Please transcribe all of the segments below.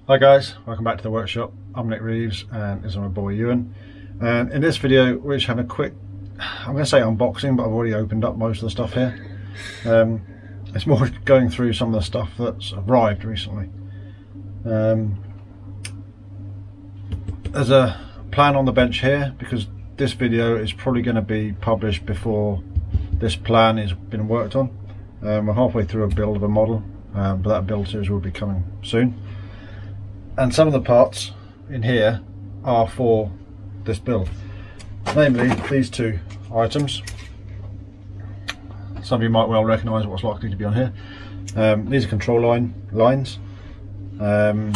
Hi guys, welcome back to the workshop. I'm Nick Reeves and this is my boy Ewan. And in this video we're just having a quick, I'm going to say unboxing, but I've already opened up most of the stuff here. It's more going through some of the stuff that's arrived recently. There's a plan on the bench here because this video is probably going to be published before this plan has been worked on. We're halfway through a build of a model, but that build series will be coming soon. And some of the parts in here are for this build, namely these two items. Some of you might well recognise what's likely to be on here. These are control lines. The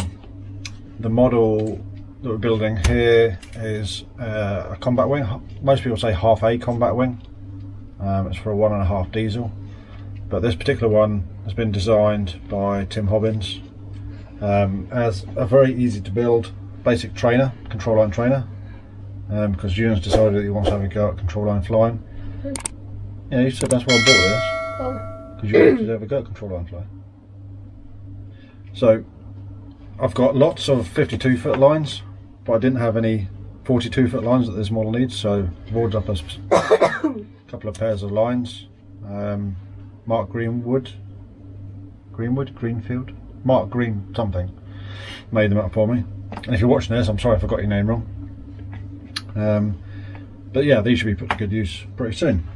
model that we're building here is a combat wing. Most people say half a combat wing. It's for a 1.5 diesel, but this particular one has been designed by Tim Hobbins as a very easy to build basic trainer, control line trainer, because Ewan's decided that he wants to have a go at control line flying. Yeah, you said that's why I bought this, because you wanted to have a go at control line flying. So I've got lots of 52-foot lines, but I didn't have any 42-foot lines that this model needs, so I've ordered up a couple of pairs of lines. Mark Greenfield, Mark Green something made them up for me. And if you're watching this, I'm sorry if I got your name wrong. But yeah, these should be put to good use pretty soon.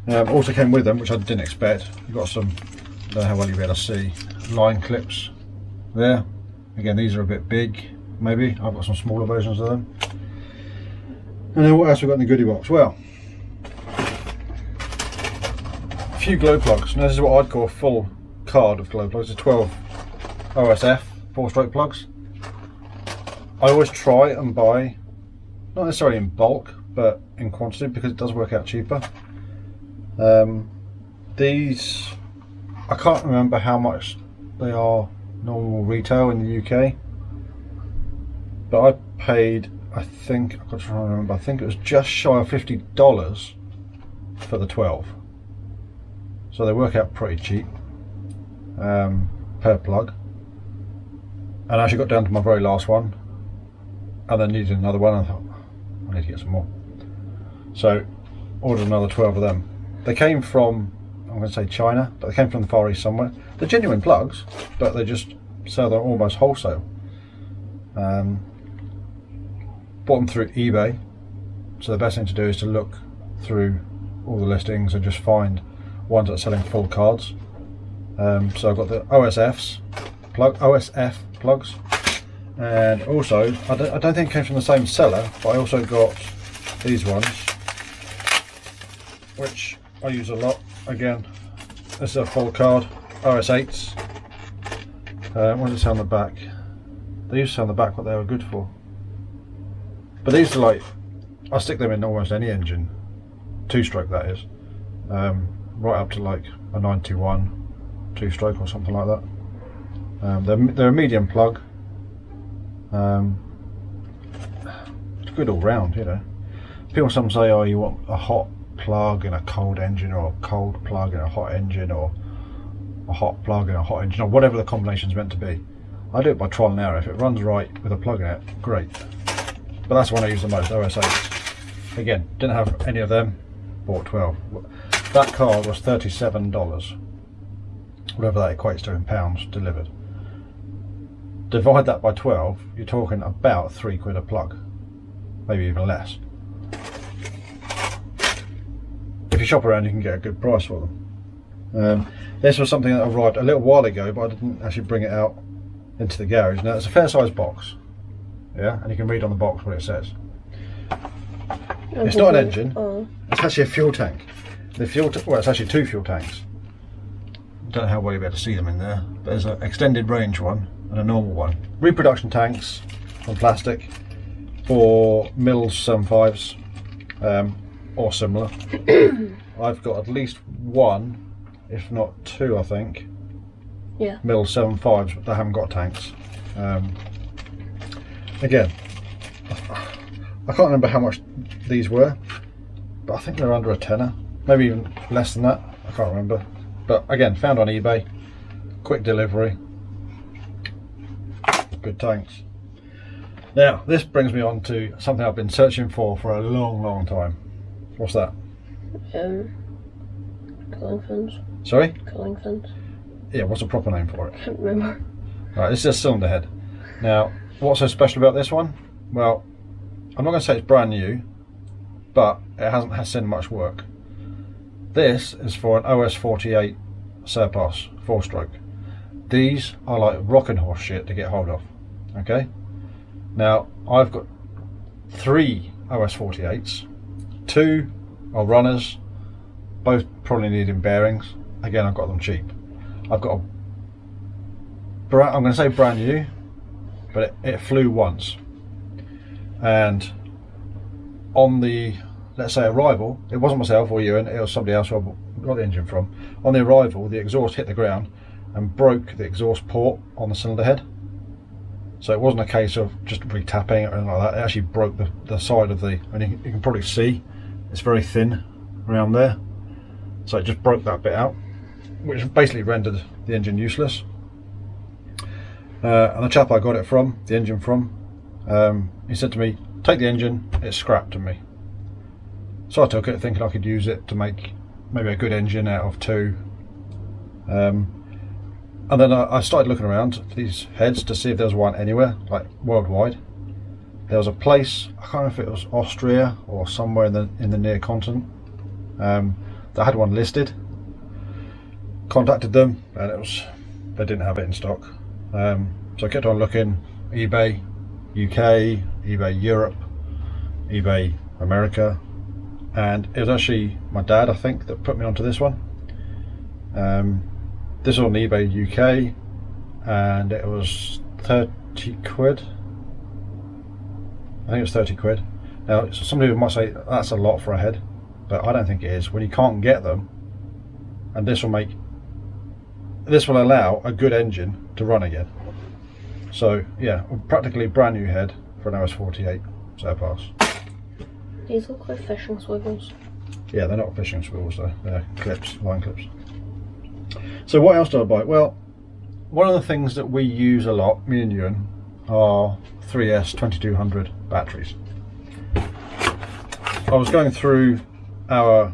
Also came with them, which I didn't expect. You've got some, I don't know how well you'll be able to see, line clips there. Again, these are a bit big, maybe. I've got some smaller versions of them. And then what else have we got in the goodie box? Well, a few glow plugs. Now this is what I'd call a full card of glow plugs. It's 12 OSF 4-stroke plugs. I always try and buy, not necessarily in bulk, but in quantity, because it does work out cheaper. These, I can't remember how much they are normal retail in the UK, but I paid, I think, I've got to try and remember, I think it was just shy of $50 for the 12. So they work out pretty cheap per plug. And I actually got down to my very last one and then needed another one, and I thought I need to get some more. So ordered another 12 of them. They came from, I'm going to say China, but they came from the Far East somewhere. They're genuine plugs, but they just sell them almost wholesale. Bought them through eBay, so the best thing to do is to look through all the listings and just find ones that are selling full cards. So I've got the OSF plugs, and also I don't think it came from the same seller, but I also got these ones, which I use a lot. Again, this is a full card, OS8s. What does it say on the back? They used to say on the back what they were good for, but these are like, I stick them in almost any engine, 2-stroke that is, right up to like a 91 2-stroke or something like that. They're a medium plug. It's good all round, you know. People some say, oh, you want a hot plug in a cold engine, or a cold plug in a hot engine, or a hot plug in a hot engine, or whatever the combination's meant to be. I do it by trial and error. If it runs right with a plug in it, great. But that's the one I use the most, OS8. Again, didn't have any of them, bought 12. That card was $37, whatever that equates to in pounds delivered. Divide that by 12, you're talking about £3 a plug, maybe even less. If you shop around, you can get a good price for them. This was something that arrived a little while ago, but I didn't actually bring it out into the garage. Now it's a fair sized box, yeah, and you can read on the box what it says. It's not an engine, it's actually a fuel tank. The fuel, well, it's actually 2 fuel tanks. Don't know how well you'll be able to see them in there, but there's an extended range one and a normal one. Reproduction tanks from plastic for Mills 75s or similar. I've got at least one, if not 2, I think. Yeah. Mills 75s, but they haven't got tanks. Again, I can't remember how much these were, but I think they're under a tenner, maybe even less than that. I can't remember. But again, found on eBay, quick delivery, good tanks. Now, this brings me on to something I've been searching for a long time. What's that? Cooling fins. Sorry? Cooling fins. Yeah, what's the proper name for it? I can't remember. Right, this is a cylinder head. Now, what's so special about this one? Well, I'm not going to say it's brand new, but it hasn't seen much work. This is for an OS 48 surpass 4-stroke. These are like rocking horse shit to get hold of. Okay? Now, I've got 3 OS 48s, 2 are runners, both probably needing bearings. Again, I've got them cheap. I've got I'm going to say brand new, but it flew once. And on the, let's say, arrival, it wasn't myself or Ewan, it was somebody else who I got the engine from. On the arrival, the exhaust hit the ground and broke the exhaust port on the cylinder head. So it wasn't a case of just re-tapping or anything like that. It actually broke the side of the, and you can probably see it's very thin around there. So it just broke that bit out, which basically rendered the engine useless. And the chap I got it from, the engine from, he said to me, take the engine, it's scrapped to me. So I took it thinking I could use it to make maybe a good engine out of 2. And then I started looking around for these heads to see if there was one anywhere, like worldwide. There was a place, I can't remember if it was Austria or somewhere in the near continent, that had one listed. Contacted them and they didn't have it in stock. So I kept on looking, eBay UK, eBay Europe, eBay America, and it was actually my dad, I think, that put me onto this one. This was on eBay UK and it was 30 quid. I think it was 30 quid. Now, some people might say that's a lot for a head, but I don't think it is when you can't get them. And this will allow a good engine to run again. So yeah, practically brand new head for an OS 48 surpass. These look like fishing swivels. Yeah, they're not fishing swivels though, they're clips, line clips. So what else do I buy? Well, one of the things that we use a lot, me and Ewan, are 3S 2200 batteries. I was going through our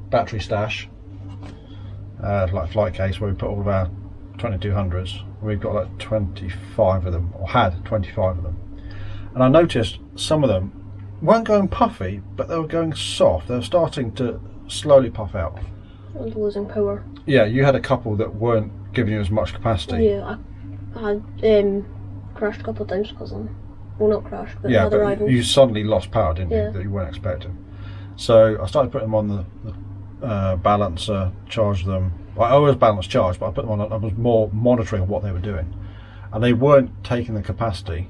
battery stash, like flight case, where we put all of our 2200s. We've got like 25 of them, or had 25 of them. And I noticed some of them weren't going puffy, but they were going soft. They were starting to slowly puff out. And losing power. Yeah, you had a couple that weren't giving you as much capacity. Yeah, I had crashed a couple of times because of them. Well, not crashed, but yeah, other but rivals. You suddenly lost power, didn't Yeah. you, that you weren't expecting. So I started putting them on the balancer, charged them. I always balance charge, but I put them on. I was more monitoring what they were doing, and they weren't taking the capacity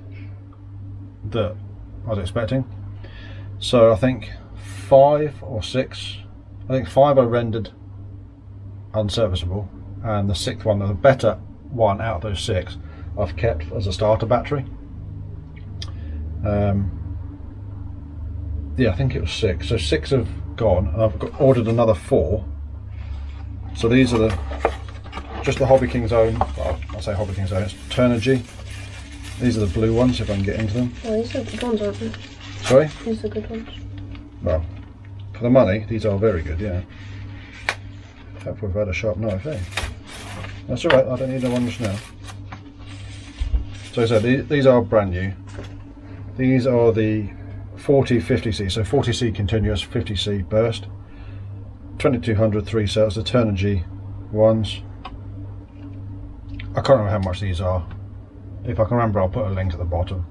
that I was expecting. So I think 5 or 6. I think 5 are rendered unserviceable, and the 6th one, the better one out of those 6, I've kept as a starter battery. Yeah, I think it was 6. So 6 have gone, and I've ordered another 4. So these are just the Hobby King's own. Well, I say Hobby King's own. It's Turnergy. These are the blue ones. If I can get into them. Oh, these are good ones, aren't they? Sorry. These are good ones. Well, for the money, these are very good. Yeah. Hope we've had a sharp knife, eh? That's all right. I don't need no one just now. So I said these are brand new. These are the 40-50C, so 40C continuous, 50C burst, 2200 3 cells, the Turnergy ones. I can't remember how much these are. If I can remember, I'll put a link at the bottom.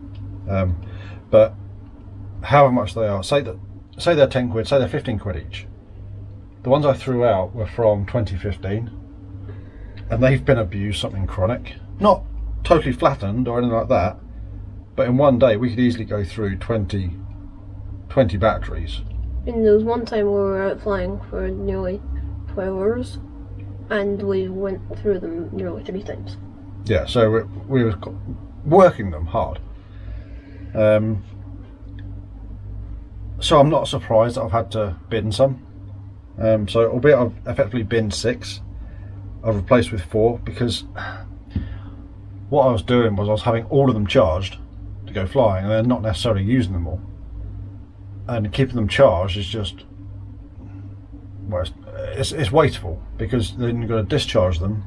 But however much they are, say they're 10 quid, say they're 15 quid each. The ones I threw out were from 2015, and they've been abused, something chronic. Not totally flattened or anything like that, but in one day we could easily go through 20 batteries. And there was one time we were out flying for nearly 12 hours, and we went through them nearly 3 times. Yeah, so we were working them hard. So I'm not surprised that I've had to bin some. So albeit I've effectively binned 6, I've replaced with 4, because what I was doing was I was having all of them charged to go flying and then not necessarily using them all. And keeping them charged is just, well, it's wasteful, because then you've got to discharge them,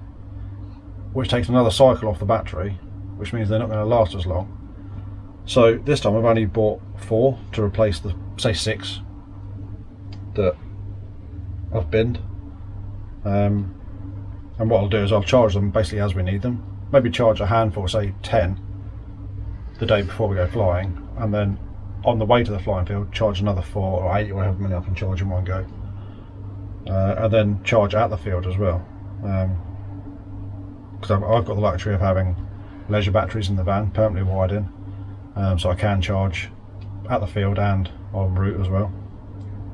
which takes another cycle off the battery, which means they're not going to last as long. So this time I've only bought 4 to replace the, say, 6 that I've binned. And what I'll do is I'll charge them basically as we need them. Maybe charge a handful, say 10, the day before we go flying, and then on the way to the flying field charge another 4 or 8 or however many I can charge in one go. And then charge at the field as well. Because I've got the luxury of having leisure batteries in the van, permanently wired in. So I can charge at the field and en route as well.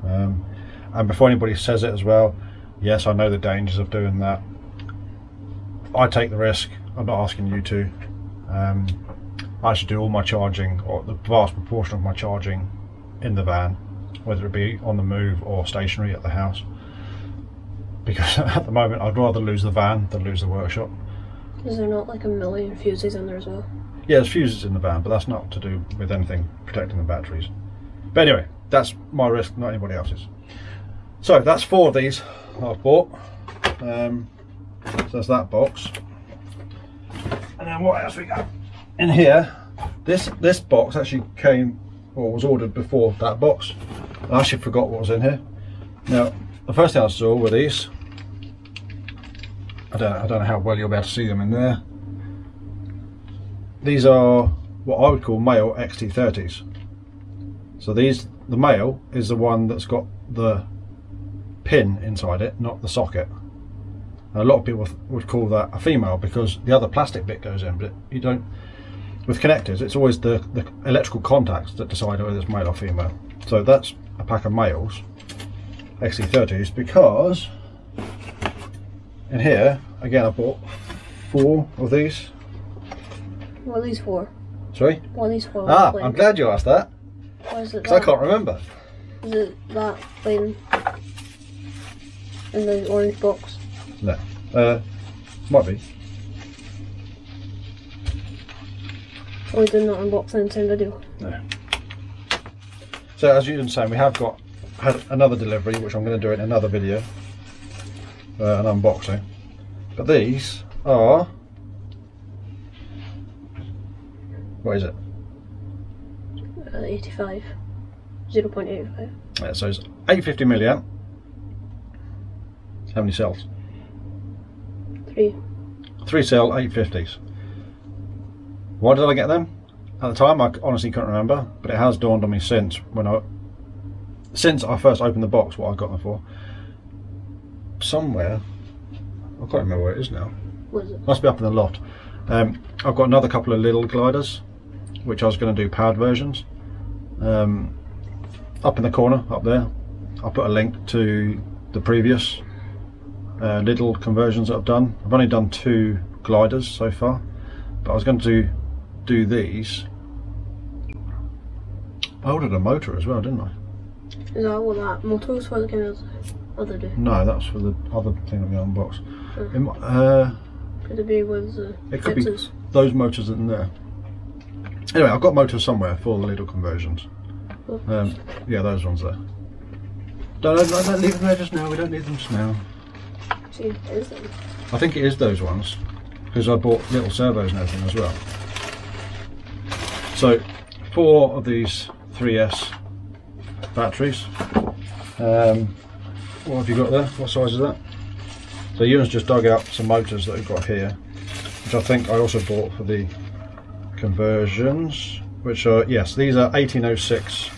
And before anybody says it as well, yes, I know the dangers of doing that. I take the risk. I'm not asking you to. I actually do all my charging, or the vast proportion of my charging, in the van, whether it be on the move or stationary at the house. Because at the moment I'd rather lose the van than lose the workshop. Is there not like a million fuses in there as well? Yeah, there's fuses in the van, but that's not to do with anything protecting the batteries. But anyway, that's my risk, not anybody else's. So that's 4 of these I've bought. So that's that box. And then what else we got in here? This box actually came, or was ordered before that box. I actually forgot what was in here. Now, the first thing I saw were these. I don't know how well you'll be able to see them in there. These are what I would call male XT30s. So the male is the one that's got the pin inside it, not the socket. And a lot of people would call that a female because the other plastic bit goes in, but you don't. With connectors, it's always the electrical contacts that decide whether it's male or female. So that's a pack of males XT30s, because in here again I bought 4 of these. What are these for? Sorry? What are these for? Ah, I'm glad you asked that. Why is it because I can't remember. Is it that plain in the orange box? No. Might be. Oh, we did not unbox in the same video. No. So as you can see, we have had another delivery, which I'm going to do in another video, an unboxing. But these are, what is it? 85, 0.85. Yeah, so it's 850 milliamp. How many cells? 3. 3 cell 850s. Why did I get them? At the time I honestly couldn't remember, but it has dawned on me since I first opened the box what I got them for. Somewhere, I can't remember where it is now. What is it? Must be up in the loft. I've got another couple of little gliders, which I was going to do powered versions. Up in the corner, up there, I'll put a link to the previous little conversions that I've done. I've only done 2 gliders so far, but I was going to do these. I ordered a motor as well, didn't I? Is that what that motor was for? The other day? No, that's for the other thing I'm going to unbox. Could it be with the it could fixes? be those motors in there. Anyway, I've got motors somewhere for the little conversions. Yeah, those ones there. Don't leave them there just now. We don't need them just now. See, is it? I think it is those ones, because I bought little servos and everything as well. So 4 of these 3S batteries. What have you got there? What size is that? So Ewan's just dug out some motors that we've got here, which I think I also bought for the conversions, which are, yes, these are 1806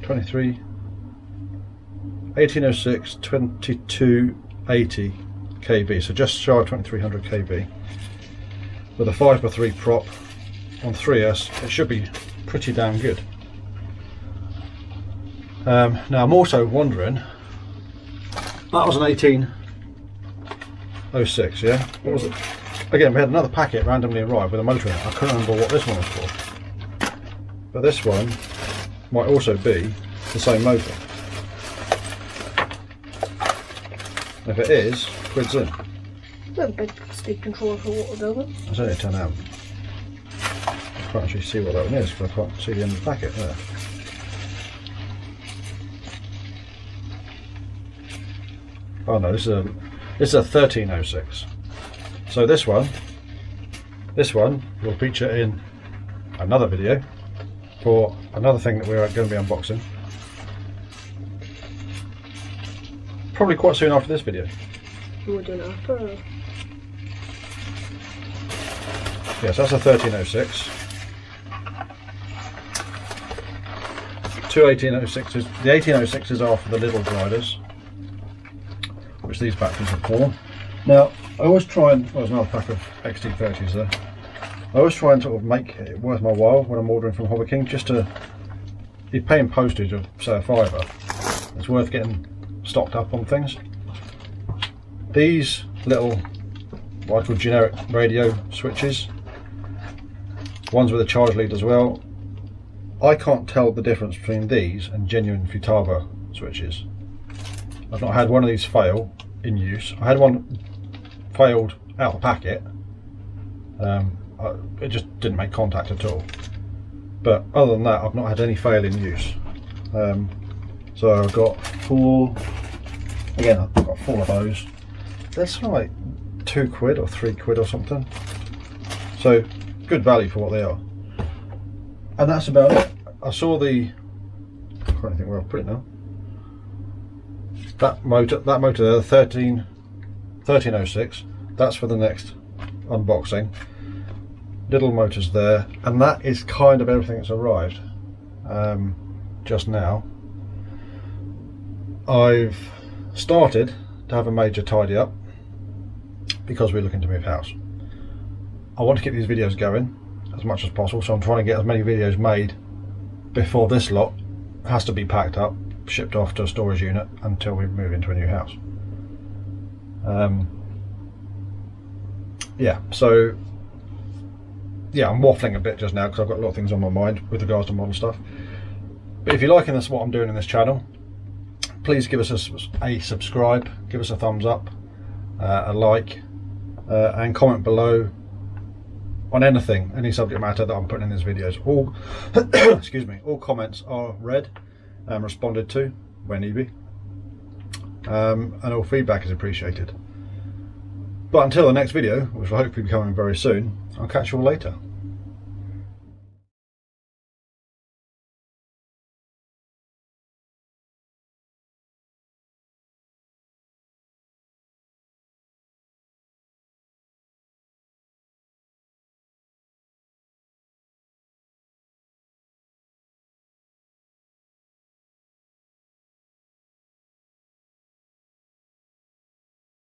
2280 kV, so just shy of 2300 kV, with a 5x3 prop on 3S. It should be pretty damn good. Now I'm also wondering, that was an 1806, yeah? What was it? Again, we had another packet randomly arrive with a motor in it. I couldn't remember what this one was for, but this one might also be the same motor. If it is, quid's in. A big speed controller for water building. It's only a 10 amp. can't actually see what that one is because I can't see the end of the packet there. Oh no, this is a 1306. So this one will feature in another video for another thing that we're going to be unboxing. Probably quite soon after this video. We're doing it after. Yes, that's a 1306. Two 1806s. The 1806s are for the little gliders, which these batteries are for. Now, I always try and, well, there's another pack of XT30s there. I always try and sort of make it worth my while when I'm ordering from Hobby King, just to, you're paying postage of, say, a £5. It's worth getting stocked up on things. These little, what I call generic radio switches, ones with a charge lead as well, I can't tell the difference between these and genuine Futaba switches. I've not had one of these fail in use. I had one failed out of the packet. It just didn't make contact at all. But other than that, I've not had any fail in use. So I've got four. Again, I've got 4 of those. They're sort of like £2 or £3 or something. So good value for what they are. And that's about it. I saw the, I can't think where I'll put it now. That motor there, the 1306, that's for the next unboxing. Little motors there, and that is kind of everything that's arrived just now. I've started to have a major tidy up because we're looking to move house. I want to keep these videos going as much as possible, so I'm trying to get as many videos made before this lot has to be packed up, shipped off to a storage unit until we move into a new house. Yeah, so yeah, I'm waffling a bit just now because I've got a lot of things on my mind with regards to modern stuff. But if you're liking this, what I'm doing in this channel, please give us a subscribe, give us a thumbs up, a like, and comment below on anything, any subject matter that I'm putting in these videos. All excuse me, all comments are read and responded to when need be, and all feedback is appreciated. But until the next video, which will hopefully be coming very soon, I'll catch you all later.